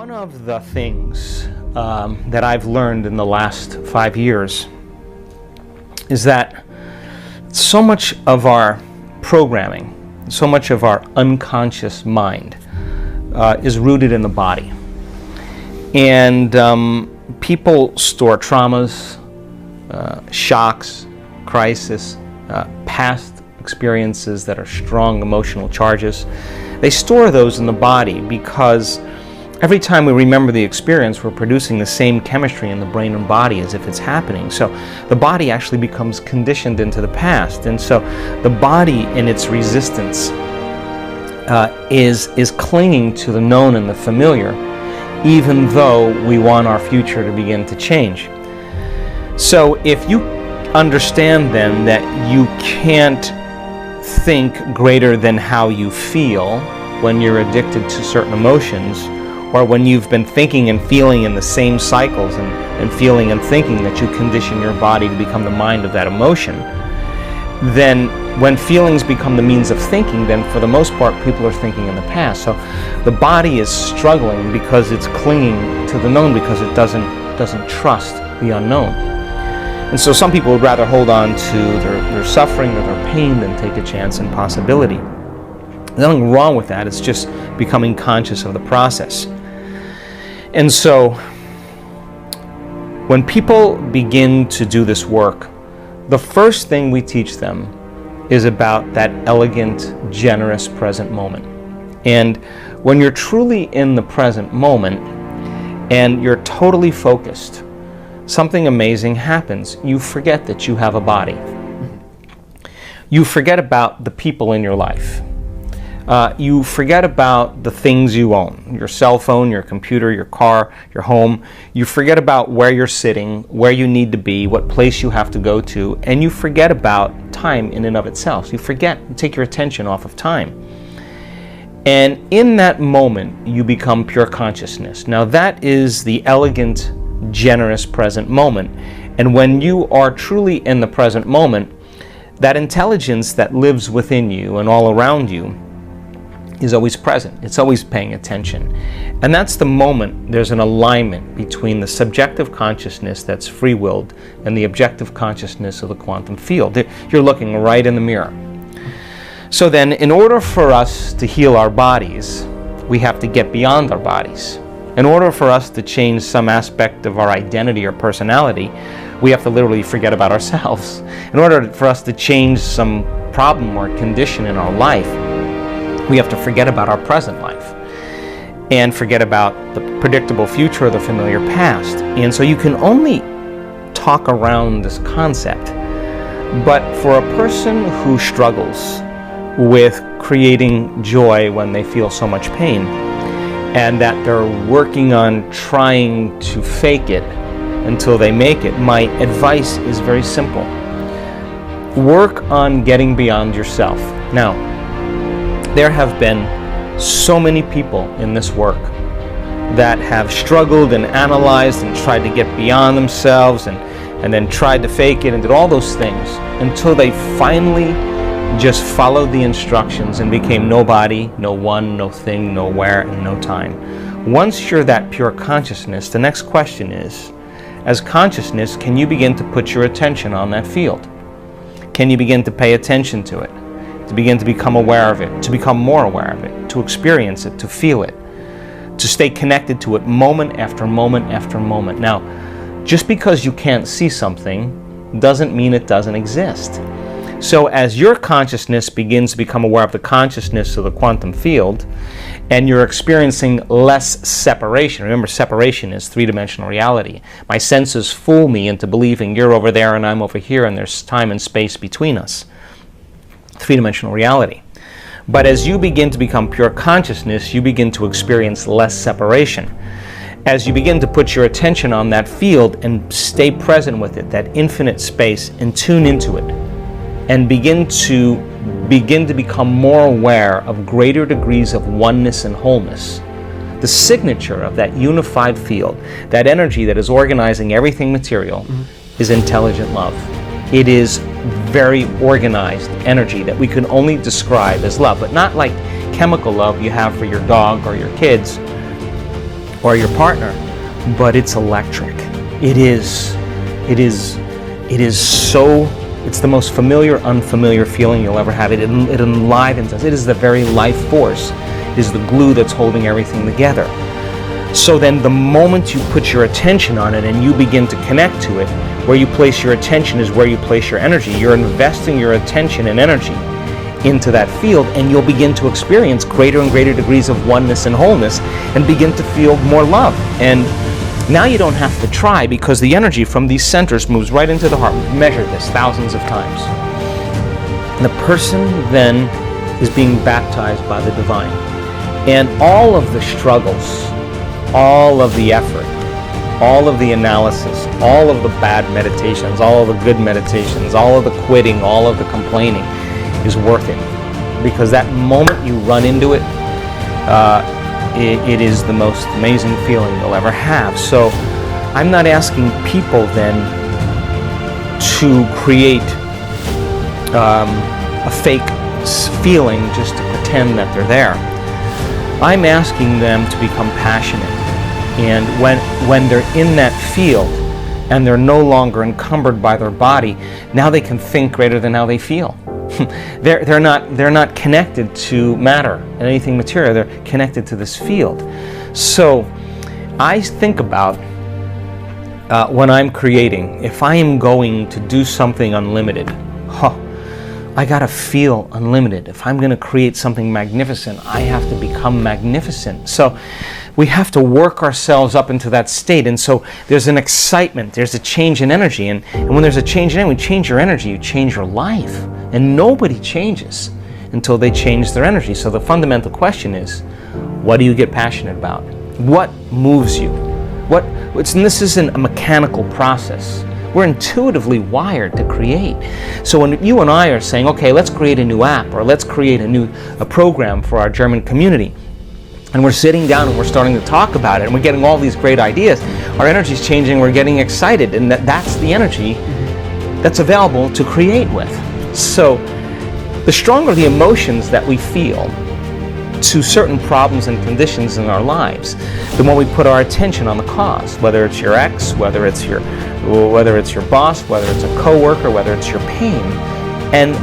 One of the things that I've learned in the last 5 years is that so much of our programming, so much of our unconscious mind is rooted in the body. And people store traumas, shocks, crisis, past experiences that are strong emotional charges. They store those in the body because every time we remember the experience, we're producing the same chemistry in the brain and body as if it's happening. So the body actually becomes conditioned into the past. And so the body in its resistance is clinging to the known and the familiar, even though we want our future to begin to change. So if you understand then that you can't think greater than how you feel when you're addicted to certain emotions, or when you've been thinking and feeling in the same cycles and feeling and thinking that you condition your body to become the mind of that emotion, then when feelings become the means of thinking, then for the most part people are thinking in the past. So the body is struggling because it's clinging to the known, because it doesn't trust the unknown. And so some people would rather hold on to their suffering or their pain than take a chance in possibility. There's nothing wrong with that. It's just becoming conscious of the process. And so when people begin to do this work, the first thing we teach them is about that elegant, generous present moment. And when you're truly in the present moment and you're totally focused, something amazing happens. You forget that you have a body. You forget about the people in your life. You forget about the things you own, your cell phone, your computer, your car, your home. You forget about where you're sitting, where you need to be, what place you have to go to, and you forget about time in and of itself. You take your attention off of time. And in that moment, you become pure consciousness. Now that is the elegant, generous present moment. And when you are truly in the present moment, that intelligence that lives within you and all around you is always present. It's always paying attention. And that's the moment there's an alignment between the subjective consciousness that's free-willed and the objective consciousness of the quantum field. You're looking right in the mirror. So then, in order for us to heal our bodies, we have to get beyond our bodies. In order for us to change some aspect of our identity or personality, we have to literally forget about ourselves. In order for us to change some problem or condition in our life, we have to forget about our present life and forget about the predictable future or the familiar past. And so you can only talk around this concept. But for a person who struggles with creating joy when they feel so much pain, and that they're working on trying to fake it until they make it, my advice is very simple. Work on getting beyond yourself. Now, there have been so many people in this work that have struggled and analyzed and tried to get beyond themselves and then tried to fake it and did all those things until they finally just followed the instructions and became nobody, no one, no thing, nowhere, and no time. Once you're that pure consciousness, the next question is, as consciousness, can you begin to put your attention on that field? Can you begin to pay attention to it? To begin to become aware of it, to become more aware of it, to experience it, to feel it, to stay connected to it moment after moment after moment. Now, just because you can't see something doesn't mean it doesn't exist. So as your consciousness begins to become aware of the consciousness of the quantum field, and you're experiencing less separation. Remember, separation is three-dimensional reality. My senses fool me into believing you're over there and I'm over here and there's time and space between us. Three-dimensional reality. But as you begin to become pure consciousness, you begin to experience less separation. As you begin to put your attention on that field and stay present with it, that infinite space, and tune into it, and begin to become more aware of greater degrees of oneness and wholeness, the signature of that unified field, that energy that is organizing everything material, is intelligent love. It is very organized energy that we can only describe as love, but not like chemical love you have for your dog or your kids, or your partner, but it's electric. It is so, it's the most familiar, unfamiliar feeling you'll ever have. It enlivens us. It is the very life force. It is the glue that's holding everything together. So then the moment you put your attention on it and you begin to connect to it, where you place your attention is where you place your energy. You're investing your attention and energy into that field, and you'll begin to experience greater and greater degrees of oneness and wholeness and begin to feel more love. And now you don't have to try, because the energy from these centers moves right into the heart. We've measured this thousands of times. And the person then is being baptized by the divine. And all of the struggles, all of the effort, all of the analysis, all of the bad meditations, all of the good meditations, all of the quitting, all of the complaining is worth it. Because that moment you run into it, it is the most amazing feeling you'll ever have. So I'm not asking people then to create a fake feeling just to pretend that they're there. I'm asking them to become passionate. And when they're in that field and they're no longer encumbered by their body, now they can think greater than how they feel. They're not connected to matter and anything material. They're connected to this field. So I think about when I'm creating, if I am going to do something unlimited, I gotta feel unlimited. If I'm gonna create something magnificent, I have to become magnificent. So we have to work ourselves up into that state. And so there's an excitement, there's a change in energy. And when there's a change in energy, when you change your energy, you change your life. And nobody changes until they change their energy. So the fundamental question is, what do you get passionate about? What moves you? And this isn't a mechanical process. We're intuitively wired to create. So when you and I are saying, okay, let's create a new app, or let's create a program for our German community, and we're sitting down and we're starting to talk about it, and we're getting all these great ideas, our energy's changing, we're getting excited, and that's the energy that's available to create with. So the stronger the emotions that we feel to certain problems and conditions in our lives, the more we put our attention on the cause, whether it's your ex, whether it's your boss, whether it's a coworker, whether it's your pain. And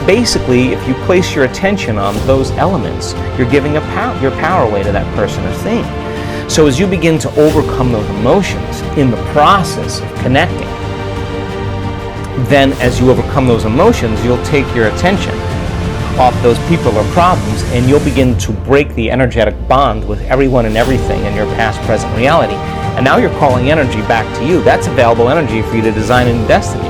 basically, if you place your attention on those elements, you're giving your power away to that person or thing. So as you begin to overcome those emotions in the process of connecting, then as you overcome those emotions, you'll take your attention off those people or problems, and you'll begin to break the energetic bond with everyone and everything in your past, present reality. And now you're calling energy back to you. That's available energy for you to design in destiny.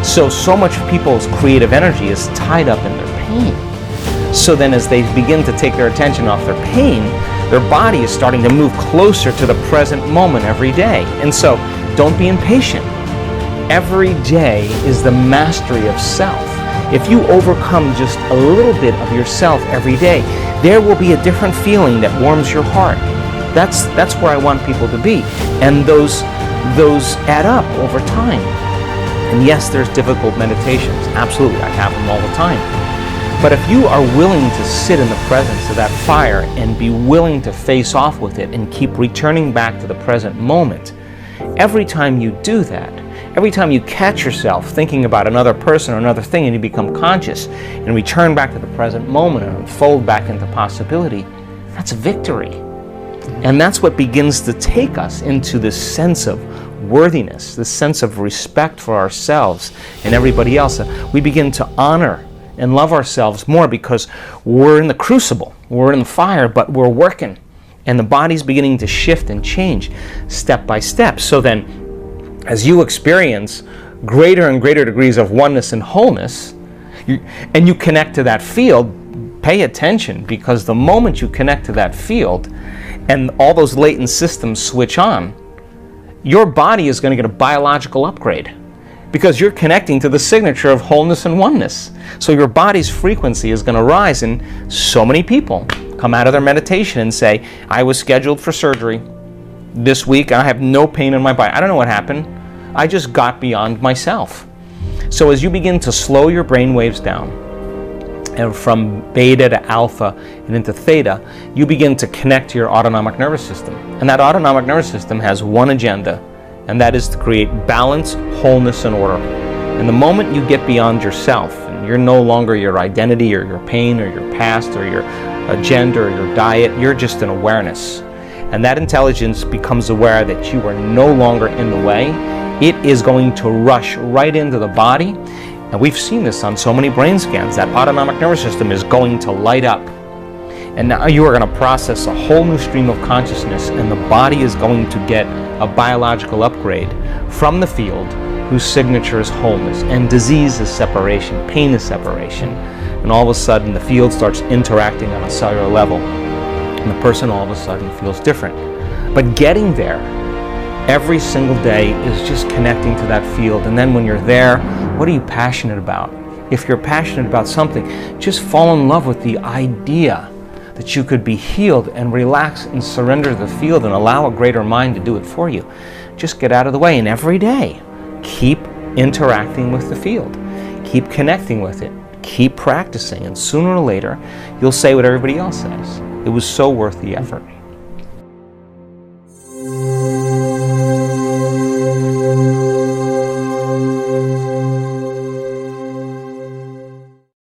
So much of people's creative energy is tied up in their pain. So then as they begin to take their attention off their pain, their body is starting to move closer to the present moment every day. And so don't be impatient. Every day is the mastery of self. If you overcome just a little bit of yourself every day, there will be a different feeling that warms your heart. That's where I want people to be. And those add up over time. And yes, there's difficult meditations. Absolutely, I have them all the time. But if you are willing to sit in the presence of that fire and be willing to face off with it and keep returning back to the present moment, every time you do that, every time you catch yourself thinking about another person or another thing and you become conscious and return back to the present moment and unfold back into possibility, that's victory. And that's what begins to take us into this sense of worthiness, this sense of respect for ourselves and everybody else. We begin to honor and love ourselves more because we're in the crucible, we're in the fire, but we're working. And the body's beginning to shift and change step by step. So then, as you experience greater and greater degrees of oneness and wholeness, and you connect to that field, pay attention, because the moment you connect to that field and all those latent systems switch on, your body is going to get a biological upgrade because you're connecting to the signature of wholeness and oneness. So your body's frequency is going to rise, and so many people come out of their meditation and say, I was scheduled for surgery this week and I have no pain in my body. I don't know what happened. I just got beyond myself. So as you begin to slow your brain waves down and from beta to alpha and into theta, you begin to connect to your autonomic nervous system. And that autonomic nervous system has one agenda, and that is to create balance, wholeness, and order. And the moment you get beyond yourself, and you're no longer your identity or your pain or your past or your agenda or your diet, you're just an awareness. And that intelligence becomes aware that you are no longer in the way. It is going to rush right into the body. And we've seen this on so many brain scans. That autonomic nervous system is going to light up. And now you are going to process a whole new stream of consciousness, and the body is going to get a biological upgrade from the field whose signature is wholeness. And disease is separation, pain is separation. And all of a sudden the field starts interacting on a cellular level. And the person all of a sudden feels different. But getting there every single day is just connecting to that field. And then when you're there, what are you passionate about? If you're passionate about something, just fall in love with the idea that you could be healed and relax and surrender to the field and allow a greater mind to do it for you. Just get out of the way, and every day, keep interacting with the field. Keep connecting with it. Keep practicing, and sooner or later, you'll say what everybody else says. It was so worth the effort.